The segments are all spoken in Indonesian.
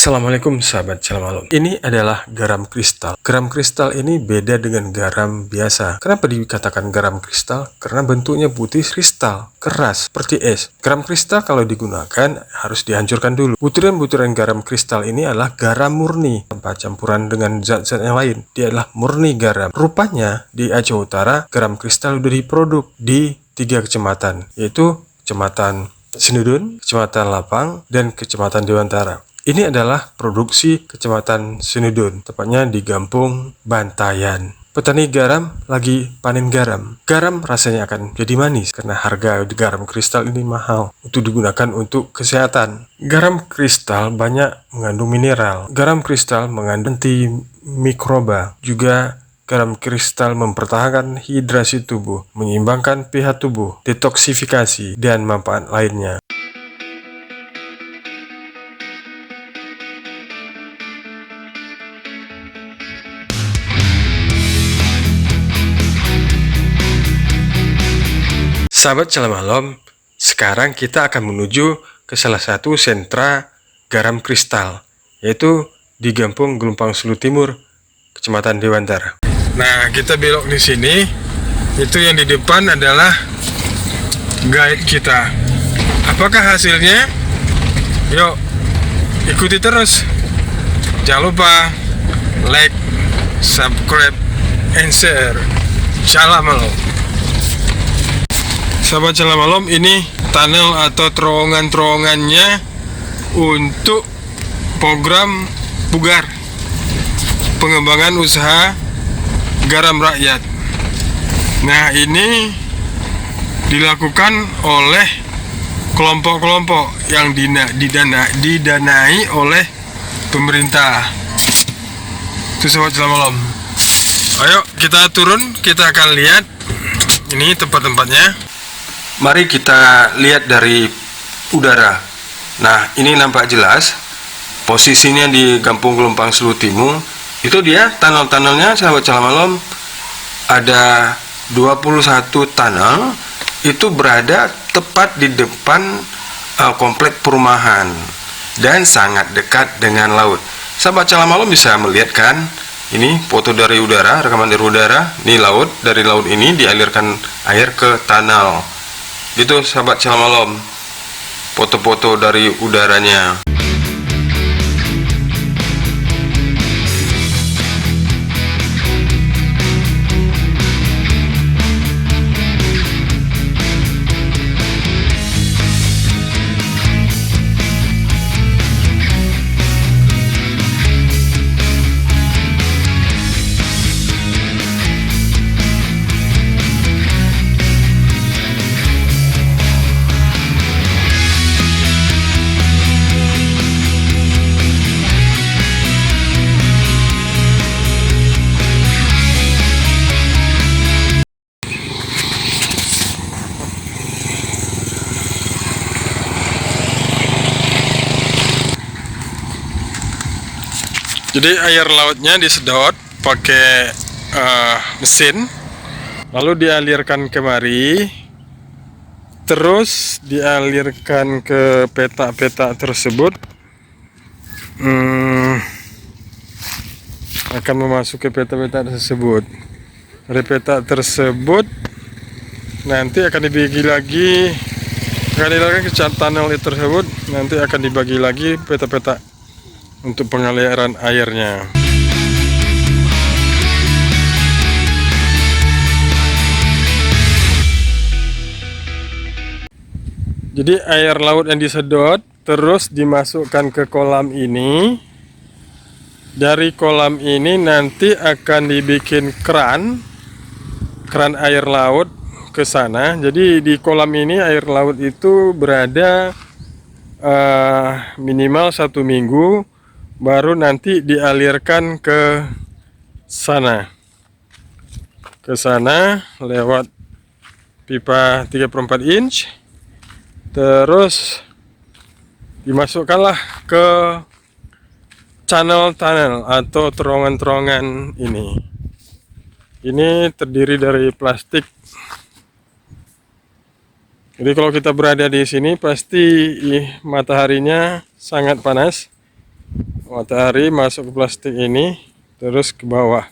Assalamualaikum sahabat Shalom Alam. Ini adalah garam kristal. Garam kristal ini beda dengan garam biasa. Kenapa dikatakan garam kristal? Karena bentuknya putih kristal, keras, seperti es. Garam kristal kalau digunakan harus dihancurkan dulu. Butiran-butiran garam kristal ini adalah garam murni, tanpa campuran dengan zat-zat yang lain. Dia adalah murni garam. Rupanya di Aceh Utara, garam kristal sudah diproduk di 3 kecamatan, yaitu Kecamatan Senudun, Kecamatan Lapang, dan Kecamatan Dewantara. Ini adalah produksi Kecamatan Senudun, tepatnya di Gampung Bantayan. Petani garam lagi panen garam. Garam rasanya akan jadi manis karena harga garam kristal ini mahal untuk digunakan untuk kesehatan. Garam kristal banyak mengandung mineral. Garam kristal mengandung antimikroba. Juga garam kristal mempertahankan hidrasi tubuh, menyeimbangkan pH tubuh, detoksifikasi, dan manfaat lainnya. Sahabat Shalom Alam, sekarang kita akan menuju ke salah satu sentra garam kristal, yaitu di Gampung Gelumpang Sulu Timur, Kecamatan Dewantara. Nah, kita belok di sini. Itu yang di depan adalah guide kita. Apakah hasilnya? Yuk, ikuti terus. Jangan lupa like, subscribe, and share. Shalom Alam. Sahabat Shalom Alam, ini tunnel atau terowongan-terowongannya untuk program Pugar, pengembangan usaha garam rakyat. Nah, ini dilakukan oleh kelompok-kelompok yang didanai oleh pemerintah. Itu sahabat Shalom Alam. Ayo kita turun, kita akan lihat ini tempat-tempatnya. Mari kita lihat dari udara. Nah, ini nampak jelas posisinya di Gampung Gelumpang Sulu Timur. Itu dia tunnel-tunnelnya, sahabat Shalom Alam. Ada 21 tunnel. Itu berada tepat di depan komplek perumahan dan sangat dekat dengan laut. Sahabat Shalom Alam bisa melihat kan? Ini foto dari udara, rekaman dari udara. Ini laut, dari laut ini dialirkan air ke tunnel. Itu sahabat Shalom Alam, foto-foto dari udaranya. Jadi air lautnya disedot pakai mesin, lalu dialirkan kemari, terus dialirkan ke petak-petak tersebut, akan memasuki petak-petak tersebut. Dari petak tersebut nanti akan dibagi lagi, ke tunnel tersebut, nanti akan dibagi lagi petak-petak untuk pengaliran airnya. Jadi air laut yang disedot terus dimasukkan ke kolam ini. Dari kolam ini nanti akan dibikin keran air laut ke sana. Jadi di kolam ini air laut itu berada minimal 1 minggu, baru nanti dialirkan ke sana lewat pipa 34 inch, terus dimasukkanlah ke tunnel atau terowongan-terowongan ini. Ini terdiri dari plastik. Jadi kalau kita berada di sini pasti mataharinya sangat panas. matahari masuk ke plastik ini terus ke bawah.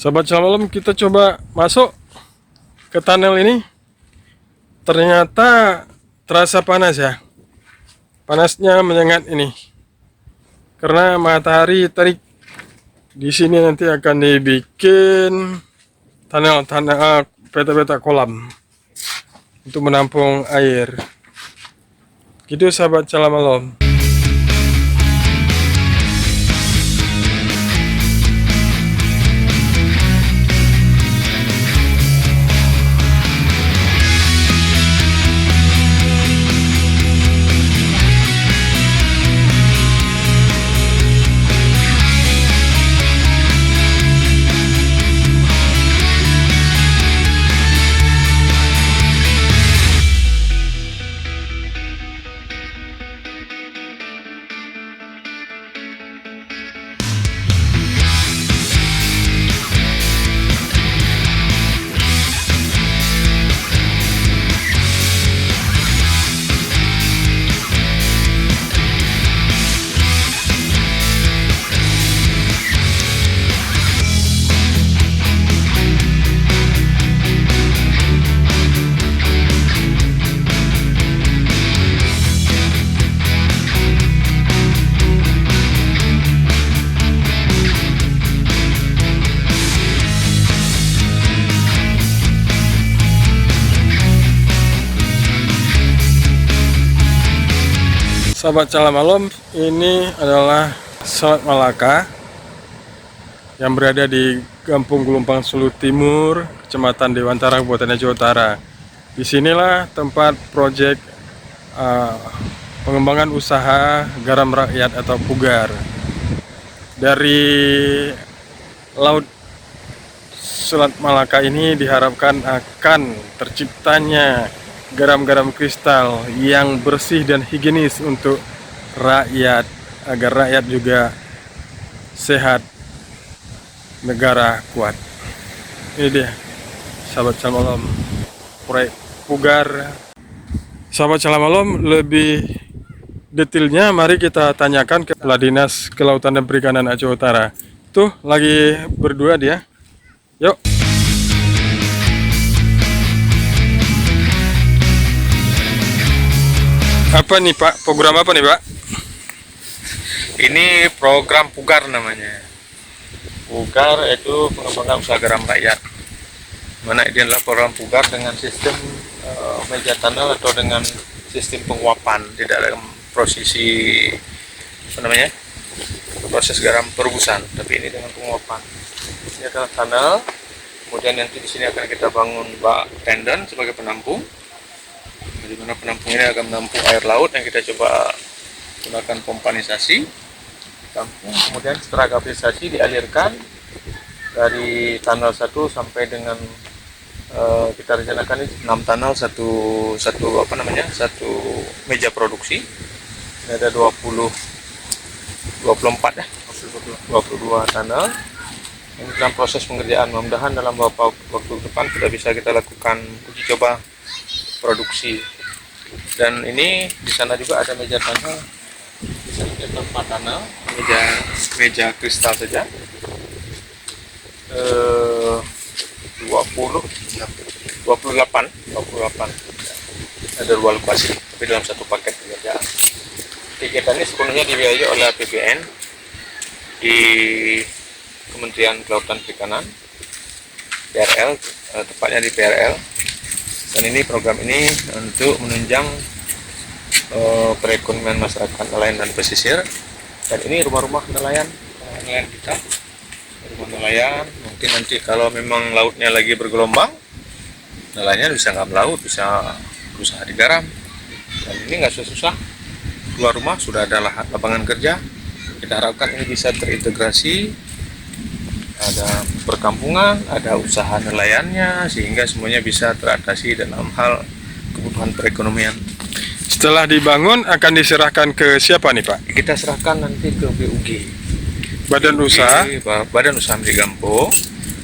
Sahabat Shalom, kita coba masuk ke tunnel ini. Ternyata terasa panas ya. Panasnya menyengat ini. Karena matahari terik. Di sini nanti akan dibikin tunnel peta-peta kolam untuk menampung air. Gitu sahabat Shalom. Sahabat Shalom, ini adalah Selat Malaka yang berada di Kampung Gelumpang Sulu Timur, Kecamatan Dewantara, Kabupaten Aceh Utara. Disinilah tempat proyek pengembangan usaha garam rakyat atau pugar. Dari Laut Selat Malaka ini diharapkan akan terciptanya garam-garam kristal yang bersih dan higienis untuk rakyat, agar rakyat juga sehat, negara kuat. Ini dia sahabat Shalom, proyek pugar. Sahabat Shalom, lebih detailnya mari kita tanyakan ke Kepala Dinas Kelautan dan Perikanan Aceh Utara. Tuh lagi berdua dia. Yuk. Apa nih Pak? Program apa nih Pak? Ini program pugar namanya. Pugar itu pengembangan usaha garam rakyat. Mana ini adalah program pugar dengan sistem meja tunnel atau dengan sistem penguapan, tidak dalam prosesi proses garam perebusan, tapi ini dengan penguapan. Ini adalah tunnel. Kemudian nanti di sini akan kita bangun bak tenden sebagai penampung. Di mana penampung ini akan menampung air laut yang kita coba gunakan pompanisasi, tampung, kemudian setelah gapisasi dialirkan dari tunnel 1 sampai dengan kita rencanakan ini 6 tunnel satu meja produksi. Ini ada 22 tunnel. Ini dalam proses pengerjaan, mudah-mudahan dalam beberapa waktu depan sudah bisa kita lakukan uji coba produksi. Dan ini di sana juga ada meja tunnel, bisa kita 4 tunnel, meja kristal saja. 28 ada 2 lokasi, tapi dalam satu paket pengerjaan. Kegiatan ini sepenuhnya dibiayai oleh APBN di Kementerian Kelautan Perikanan, PRL, tepatnya di PRL. Dan ini program ini untuk menunjang perekonomian masyarakat nelayan dan pesisir. Dan ini rumah-rumah nelayan kita, rumah nelayan. Mungkin nanti kalau memang lautnya lagi bergelombang, nelayannya bisa nggak melaut, bisa berusaha di garam. Dan ini nggak susah, keluar rumah sudah ada lapangan kerja, Kita harapkan ini bisa terintegrasi, ada perkampungan, ada usaha nelayannya, sehingga semuanya bisa teratasi dalam hal kebutuhan perekonomian. Setelah dibangun akan diserahkan ke siapa nih Pak? Kita serahkan nanti ke BUG, Badan usaha. Badan Usaha Milik Gampo,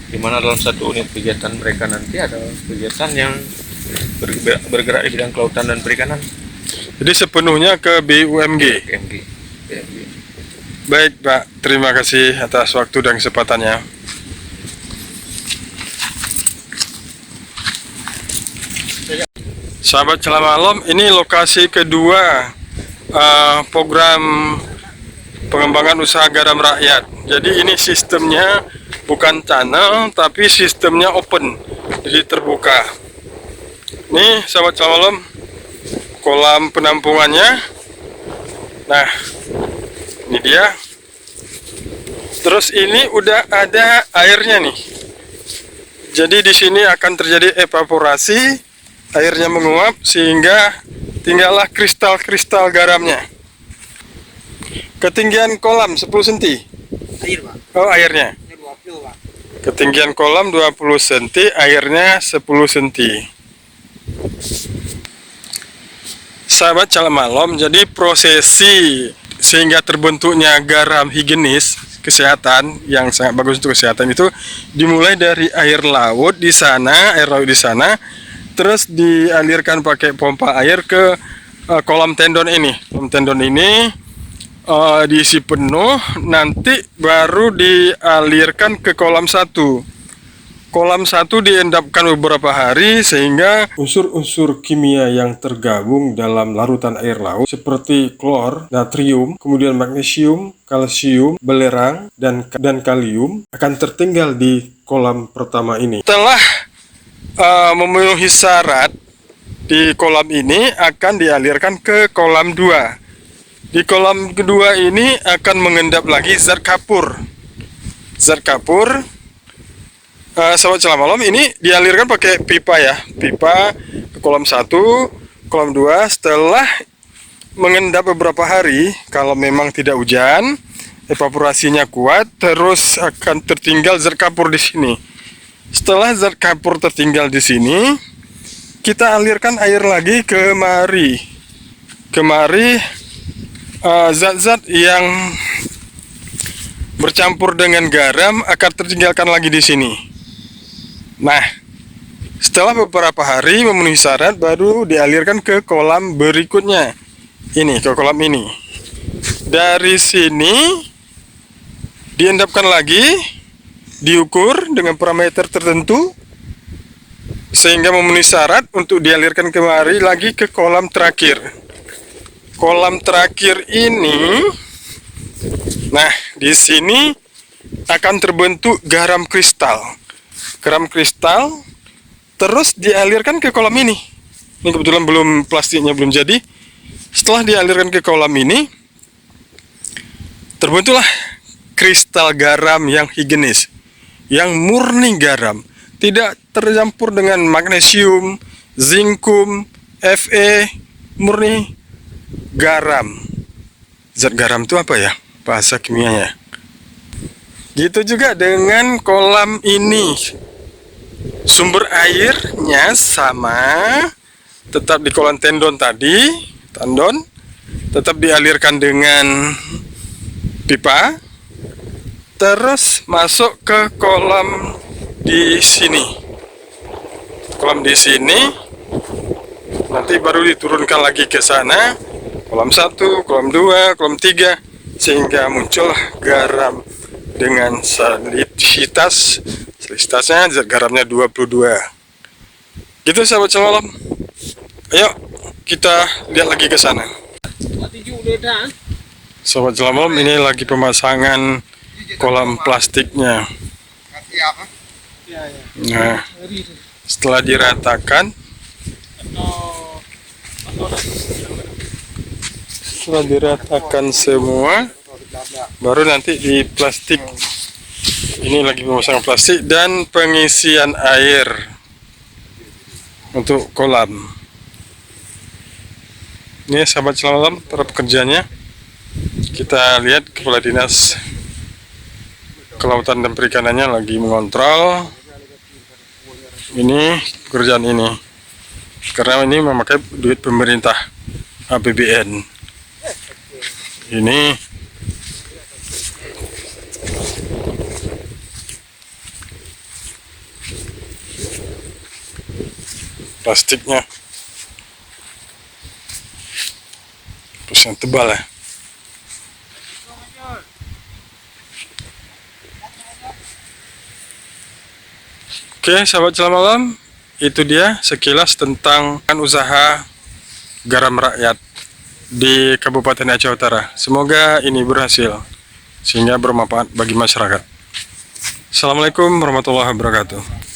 di mana dalam satu unit kegiatan mereka nanti ada kegiatan yang bergerak di bidang kelautan dan perikanan. Jadi sepenuhnya ke BUMG. BUMG. Baik Pak, terima kasih atas waktu dan kesempatannya. Sahabat Celah Malam, ini lokasi kedua program pengembangan usaha garam rakyat. Jadi ini sistemnya bukan channel, tapi sistemnya open, jadi terbuka. Nih sahabat Celah Malam, kolam penampungannya. Nah, ini dia. Terus ini udah ada airnya nih. Jadi di sini akan terjadi evaporasi, airnya menguap sehingga tinggallah kristal-kristal garamnya. Ketinggian kolam 10 cm. Air, Pak. Oh, airnya. Ini 20, Pak. Ketinggian kolam 20 cm, airnya 10 cm. Sahabat Celah Malam, jadi prosesi sehingga terbentuknya garam higienis kesehatan yang sangat bagus untuk kesehatan itu dimulai dari air laut di sana, terus dialirkan pakai pompa air ke kolam tendon ini. Kolam tendon ini diisi penuh, nanti baru dialirkan ke kolam 1. Kolam 1 diendapkan beberapa hari sehingga unsur-unsur kimia yang tergabung dalam larutan air laut seperti klor, natrium, kemudian magnesium, kalsium, belerang, dan kalium akan tertinggal di kolam pertama ini. Setelah memenuhi syarat di kolam ini akan dialirkan ke kolam 2. Di kolam kedua ini akan mengendap lagi zat kapur. Zat kapur, sahabat Celah Malam, ini dialirkan pakai pipa ya. Pipa ke kolam 1, kolam 2. Setelah mengendap beberapa hari, kalau memang tidak hujan, evaporasinya kuat, terus akan tertinggal zat kapur di sini. Setelah zat kapur tertinggal di sini, kita alirkan air lagi kemari. Zat-zat yang bercampur dengan garam akan tertinggalkan lagi di sini. Nah, setelah beberapa hari memenuhi syarat, baru dialirkan ke kolam berikutnya. Ini, ke kolam ini. Dari sini diendapkan lagi, diukur dengan parameter tertentu sehingga memenuhi syarat untuk dialirkan kemari lagi ke kolam terakhir. Kolam terakhir ini, nah di sini akan terbentuk garam kristal. Garam kristal terus dialirkan ke kolam ini. Ini kebetulan plastiknya belum jadi. Setelah dialirkan ke kolam ini, terbentuklah kristal garam yang higienis, yang murni garam, tidak tercampur dengan magnesium, zinkum, Fe, murni garam. Zat garam itu apa ya bahasa kimianya? Gitu juga dengan kolam ini. Sumber airnya sama, tetap di kolam tendon tadi, tetap dialirkan dengan pipa, terus masuk ke kolam di sini. Kolam di sini nanti baru diturunkan lagi ke sana, kolam 1, kolam 2, kolam 3, sehingga muncul garam dengan salinitasnya zat garamnya 22. Gitu sahabat Celah Malam. Ayo kita lihat lagi ke sana. Sahabat Celah Malam, ini lagi pemasangan kolam plastiknya. Nah, setelah diratakan, semua, baru nanti di plastik. Ini lagi pemasangan plastik dan pengisian air untuk kolam. Ini sahabat Celah Malam, para pekerjanya. Kita lihat Kepala Dinas Kelautan dan Perikanannya lagi mengontrol ini pekerjaan ini, karena ini memakai duit pemerintah APBN. Ini plastiknya, terus yang tebal ya. Oke, sahabat selamat malam. Itu dia sekilas tentang usaha garam rakyat di Kabupaten Aceh Utara. Semoga ini berhasil sehingga bermanfaat bagi masyarakat. Assalamualaikum warahmatullahi wabarakatuh.